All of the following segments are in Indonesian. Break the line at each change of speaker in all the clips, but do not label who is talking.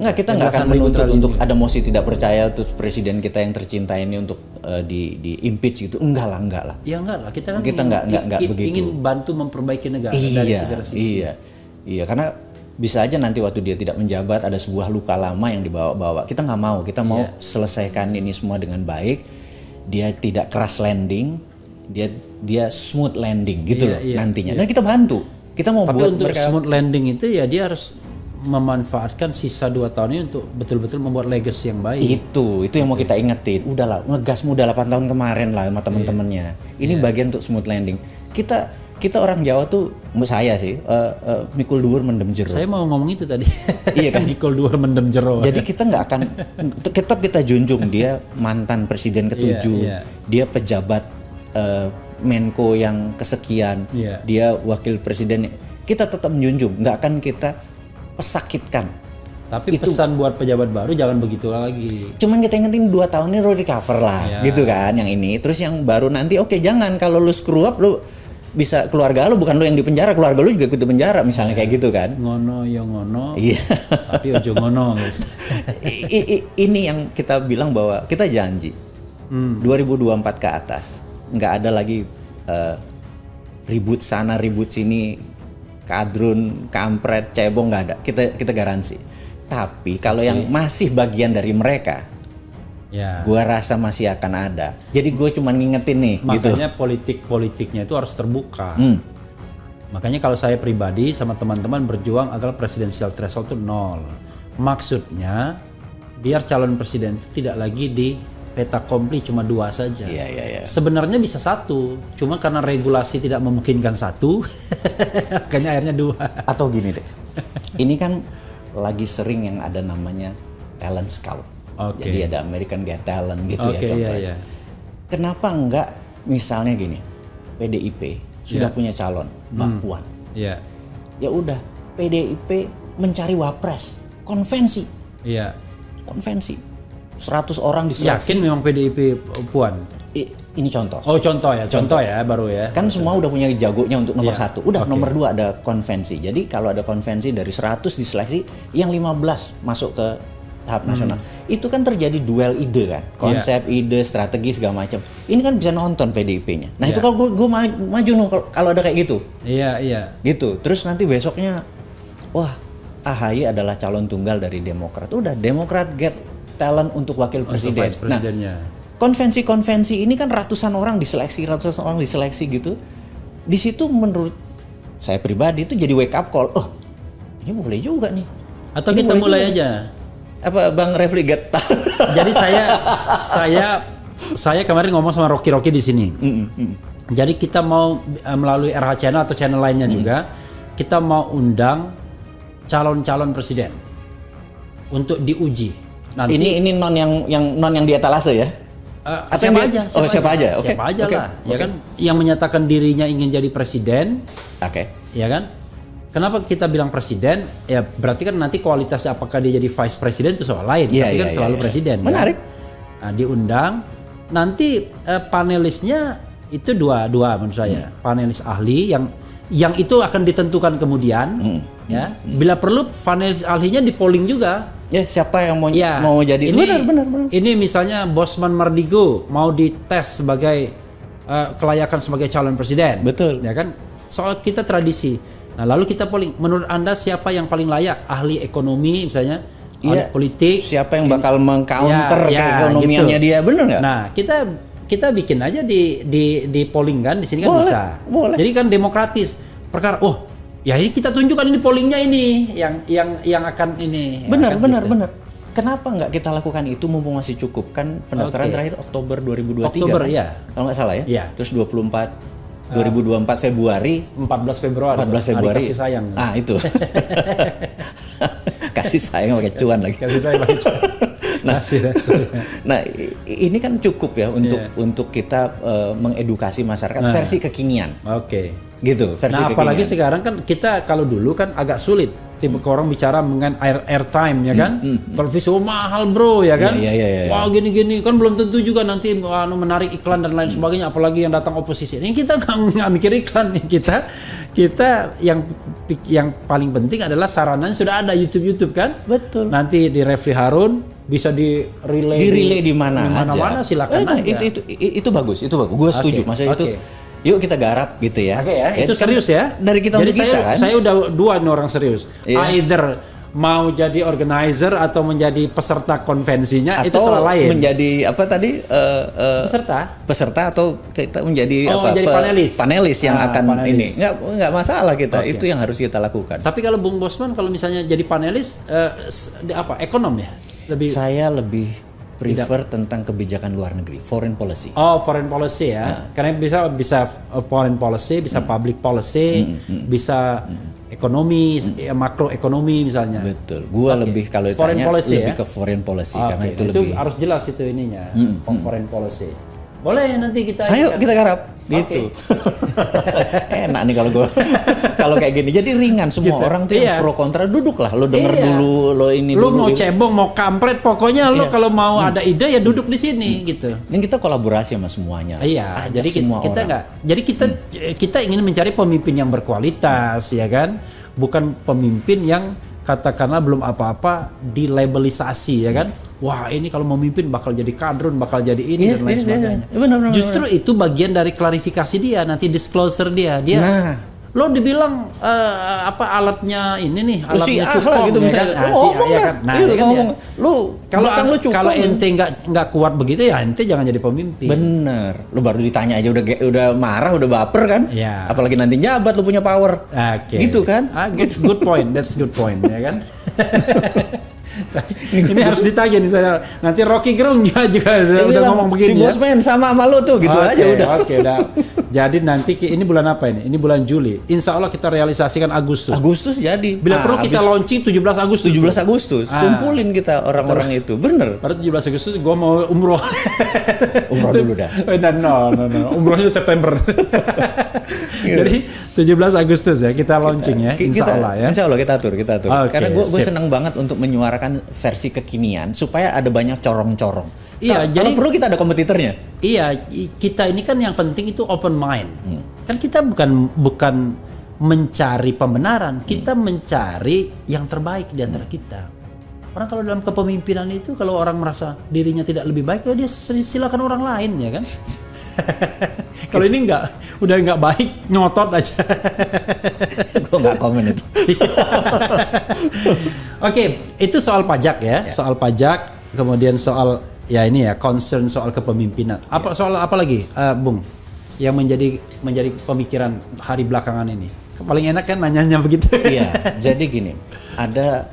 Enggak, kita nggak akan menuntut untuk ada mosi tidak percaya terus presiden kita yang tercinta ini untuk di impeach gitu. Enggak lah.
Ya enggak lah, kita kan
nggak begitu.
Ingin bantu memperbaiki negara dari segala sisi.
Iya, karena bisa aja nanti waktu dia tidak menjabat ada sebuah luka lama yang dibawa-bawa. Kita nggak mau, kita mau selesaikan ini semua dengan baik. Dia tidak crash landing, dia smooth landing gitu loh nantinya. Dan kita bantu. Kita mau
tapi
buat
untuk smooth landing itu ya dia harus memanfaatkan sisa 2 tahun ini untuk betul-betul membuat legacy yang baik.
Itu yang mau kita ingetin. Udahlah, ngegas muda 8 tahun kemarin lah sama teman-temannya. Ini bagian untuk smooth landing. Kita orang Jawa tuh, saya sih, mikul dhuwur mendem jero.
Saya mau ngomong itu tadi.
Iya kan?
Mikul dhuwur mendem jero.
Jadi kita nggak akan, tetap kita junjung dia mantan presiden ke-7, dia pejabat Menko yang kesekian, dia wakil presiden. Kita tetap menjunjung, nggak akan kita pesakitkan.
Tapi itu, pesan buat pejabat baru jangan begitu lagi.
Cuman kita ingetin 2 tahun ini lo recover lah, gitu kan yang ini. Terus yang baru nanti jangan kalau lu screw up lu bisa keluarga lu, bukan lu yang di penjara, keluarga lu juga ikut di penjara misalnya kayak gitu kan.
Ngono ya ngono.
Iya.
Tapi ojo ngono.
Ini yang kita bilang bahwa kita janji 2024 ke atas nggak ada lagi ribut sana ribut sini. Kadrun, kampret, cebong nggak ada. Kita garansi. Tapi kalau yang masih bagian dari mereka, gua rasa masih akan ada. Jadi gue cuma ngingetin nih.
Makanya
gitu.
politiknya itu harus terbuka. Makanya kalau saya pribadi sama teman-teman berjuang agar presidensial threshold itu 0. Maksudnya biar calon presiden itu tidak lagi di peta kompli cuma 2 saja.
Iya.
Sebenarnya bisa 1, cuma karena regulasi tidak memungkinkan 1, makanya akhirnya 2.
Atau gini deh, ini kan lagi sering yang ada namanya talent scout. Jadi ada American Got Talent gitu ya contohnya. Kenapa enggak misalnya gini, PDIP sudah punya calon, Mbak Puan. Ya udah, PDIP mencari wapres, konvensi. Konvensi. 100 orang diseleksi.
Yakin memang PDIP Puan?
Ini contoh.
Contoh ya baru ya.
Kan semua udah punya jagonya untuk nomor 1. Udah nomor 2 ada konvensi. Jadi kalau ada konvensi dari 100 diseleksi, yang 15 masuk ke tahap nasional. Itu kan terjadi duel ide kan. Konsep, ide, strategi segala macam. Ini kan bisa nonton PDIP-nya. Nah, itu kalau gue maju kalau ada kayak gitu.
Iya.
Gitu. Terus nanti besoknya AHY adalah calon tunggal dari Demokrat. Udah, Demokrat get talent untuk wakil presiden. Nah, konvensi-konvensi ini kan ratusan orang diseleksi gitu. Di situ menurut saya pribadi itu jadi wake up call. Ini boleh juga nih.
Atau ini kita mulai aja.
Apa Bang Refli get talent?
Jadi saya kemarin ngomong sama Rocky di sini. Jadi kita mau melalui RH Channel atau channel lainnya juga, kita mau undang calon-calon presiden untuk diuji. Nanti,
ini non yang di etalase ya?
Siapa aja?
Siapa aja
lah. Ya kan, yang menyatakan dirinya ingin jadi presiden. Ya kan? Kenapa kita bilang presiden? Ya berarti kan nanti kualitasnya apakah dia jadi vice presiden itu soal lain. Tapi kan selalu presiden.
Menarik.
Kan? Nah, diundang. Nanti panelisnya itu dua menurut saya. Panelis ahli yang itu akan ditentukan kemudian. Ya. Bila perlu panelis ahlinya di polling juga.
Ya, siapa yang mau jadi benar.
Ini misalnya Bosman Mardigo mau dites sebagai kelayakan sebagai calon presiden.
Betul.
Ya kan? Soal kita tradisi. Nah, lalu kita polling, menurut Anda siapa yang paling layak? Ahli ekonomi misalnya, ahli politik.
Siapa yang bakal meng-counter keekonomiannya gitu. Dia, benar nggak?
Nah, kita bikin aja di polling kan, di sini kan bisa.
Boleh.
Jadi kan demokratis. Perkara ya ini kita tunjukkan ini pollingnya ini yang akan ini.
Benar. Kenapa nggak kita lakukan itu mumpung masih cukup kan pendaftaran terakhir Oktober 2023
Oktober
kan?
Ya.
Kalau nggak salah ya. Terus 2024 Februari.
14 Februari.
Kasih
sayang.
Itu. Kasih sayang pakai cuan lagi.
Kasih sayang pakai cuan.
Nah, ini kan cukup ya untuk kita mengedukasi masyarakat versi kekinian.
Gitu, versi
kekinian.
Apalagi sekarang kan kita kalau dulu kan agak sulit tiba-tiba orang bicara dengan airtime ya kan, televisi mahal bro ya kan, wah gini-gini kan belum tentu juga nanti menarik iklan dan lain sebagainya, apalagi yang datang oposisi. Ini kita nggak mikir iklan nih, kita yang paling penting adalah sarananya sudah ada YouTube kan,
betul.
Nanti di Refli Harun bisa di relay
di mana-mana
silakan aja.
Itu bagus, gue setuju. Maksudnya itu yuk kita garap gitu ya.
Itu serius ya.
Dari kita. Jadi
saya udah dua orang serius. Either mau jadi organizer atau menjadi peserta konvensinya,
atau
itu salah lain.
Menjadi apa tadi? Peserta atau kita menjadi panelis yang akan panelis. Ini. Nggak masalah kita. Itu yang harus kita lakukan.
Tapi kalau Bung Bosman kalau misalnya jadi panelis ekonom ya? Saya
lebih prefer tentang kebijakan luar negeri, foreign policy.
Oh, foreign policy ya. Karena bisa foreign policy, bisa public policy, bisa ekonomi, makroekonomi misalnya.
Betul. Gua lebih kalau ditanya lebih ke foreign policy karena itu lebih
harus jelas itu ininya. Foreign policy. Boleh nanti kita
kita garap gitu. Enak nih kalau kayak gini. Jadi ringan, semua orang tuh yang pro kontra duduklah, lo denger dulu, lo ini
lo
dulu.
Mau cebong, mau kampret, pokoknya lo kalau mau ada ide ya duduk di sini gitu.
Dan kita kolaborasi sama semuanya.
Iya, jadi kita ingin mencari pemimpin yang berkualitas ya kan, bukan pemimpin yang katakanlah belum apa-apa dilabelisasi ya kan. Wah ini kalau memimpin bakal jadi kadrun, bakal jadi ini dan lain sebagainya.
Benar.
Justru itu bagian dari klarifikasi dia, nanti disclosure dia. Lo dibilang alatnya ini nih, alatnya cukup
gitu misalnya.
Kalau ente nggak kuat begitu ya ente jangan jadi pemimpin.
Bener. Lo baru ditanya aja udah marah, udah baper kan?
Ya.
Apalagi nanti jabat lo punya power. Gitu kan?
Good point. That's good point ya kan. Ini harus ditagih nih saya. Nanti Rocky Gerung juga udah ngomong begini.
Si Bosman sama lo tuh gitu aja udah.
Udah. Jadi nanti ini bulan apa ini? Ini bulan Juli. Insya Allah kita realisasikan Agustus.
Jadi.
Bila perlu kita launching 17 Agustus.
17 Agustus. Kumpulin kita orang-orang itu. Bener.
Pada 17 Agustus gue mau umroh.
Umroh dulu dah.
No. Umrohnya September. Jadi 17 Agustus ya kita launching ya. Insya Allah ya.
Insya Allah kita atur. Karena gue seneng banget untuk menyuarakan versi kekinian supaya ada banyak corong-corong.
Iya,
kalau perlu kita ada kompetitornya.
Iya, kita ini kan yang penting itu open mind. Kan kita bukan mencari pembenaran, kita mencari yang terbaik di antara kita. Orang kalau dalam kepemimpinan itu kalau orang merasa dirinya tidak lebih baik, ya dia silakan orang lain ya kan. Kalau ini udah nggak baik, nyotot aja.
Gue nggak komen itu.
Oke, itu soal pajak ya. Soal pajak, kemudian soal ya ini ya concern soal kepemimpinan. Soal apa lagi, Bung? Yang menjadi pemikiran hari belakangan ini. Paling enak kan nanyanya begitu.
Iya. Jadi gini, ada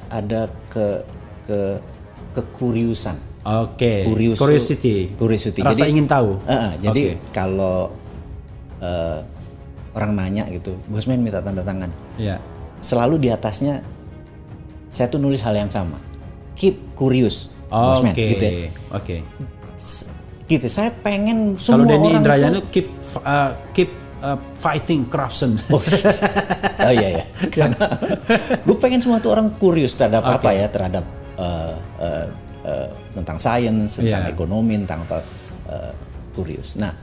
kekuriusan.
Oke. Curiosity. Rasa ingin tahu.
Jadi kalau orang nanya gitu, Bosman minta tanda tangan.
Iya.
Selalu di atasnya saya tuh nulis hal yang sama. Keep curious, Bosman. Gitu ya.
Oke.
Gitu. Saya pengen semua orang.
Kalau Denny Indrayana keep fighting corruption.
Oh iya. Karena gue pengen semua tuh orang curious terhadap apa ya, terhadap tentang sains, tentang ekonomi, tentang apa, curious. Nah,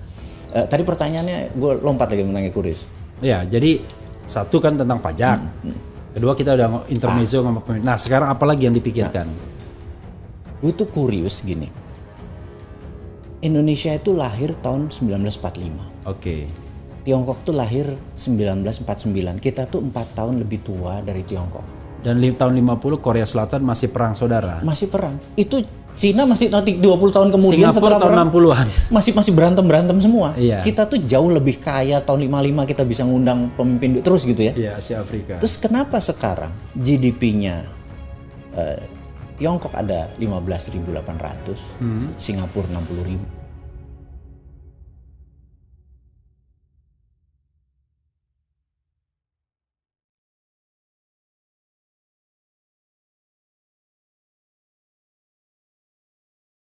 tadi pertanyaannya gue lompat lagi mengenai curious.
Ya, jadi satu kan tentang pajak. Kedua kita udah intermezzo ngomong. Nah, sekarang apa lagi yang dipikirkan?
Gue tuh curious gini. Indonesia itu lahir tahun 1945.
Oke.
Tiongkok tuh lahir 1949. Kita tuh 4 tahun lebih tua dari Tiongkok.
Dan tahun 50 Korea Selatan masih perang saudara.
Masih perang. Itu Cina masih nanti 20 tahun kemudian
Singapura
setelah
tahun 60-an.
Masih berantem semua.
Iya.
Kita tuh jauh lebih kaya, tahun 55 kita bisa ngundang pemimpin terus gitu ya.
Iya, Asia Afrika.
Terus kenapa sekarang GDP-nya Tiongkok ada 15.800, Singapura 60.000.